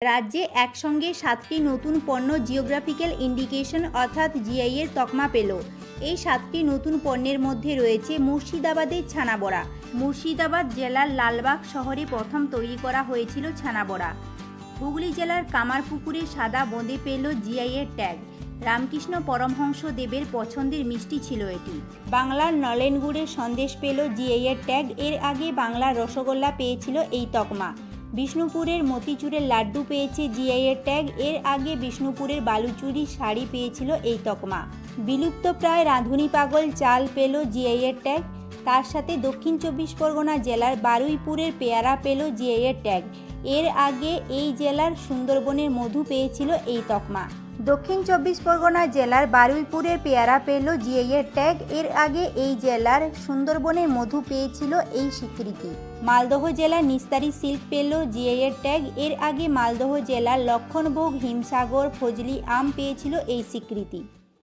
রাজ্যে একসঙ্গে ৭টি নতুন পণ্য জিওগ্রাফিক্যাল ইন্ডিকেশন অর্থাৎ জিআই এর তকমা পেল। এই ৭টি নতুন পণ্যের মধ্যে রয়েছে মুর্শিদাবাদের ছানাবড়া। মুর্শিদাবাদ জেলার লালবাগ শহরে প্রথম তৈরি করা হয়েছিল ছানাবড়া। হুগলি জেলার কামারপুকুরে সাদা বোঁদে পেল জিআই এর ট্যাগ। রামকৃষ্ণ পরমহংস দেবের পছন্দের মিষ্টি ছিল এটি। বাংলার নলেন গুড়ের সন্দেশ পেল জিআই এর ট্যাগ। এর আগে বাংলার রসগোল্লা পেয়েছিল এই তকমা। বিষ্ণুপুরের মতিচুরের লাড্ডু পেয়েছে জিআই এর ট্যাগ। এর আগে বিষ্ণুপুরের বালুচুরি শাড়ি পেয়েছিল এই তকমা। বিলুপ্তপ্রায় রাঁধুনি পাগল চাল পেল জিআই এর ট্যাগ। তার সাথে দক্ষিণ ২৪ পরগনা জেলার বারুইপুরের পেয়ারা পেল জিআই এর ট্যাগ। এর আগে এই জেলার সুন্দরবনের মধু পেয়েছিল এই তকমা। দক্ষিণ ২৪ পরগনা জেলার বারুইপুরের পেয়ারা পেল জিআই এর ট্যাগ। এর আগে এই জেলার সুন্দরবনের মধু পেয়েছিল এই স্বীকৃতি। মালদহ জেলার নিস্তারি সিল্ক পেল জিআই এর ট্যাগ। এর আগে মালদহ জেলার লক্ষণভোগ হিমসাগর ফজলি আম পেয়েছিল এই স্বীকৃতি।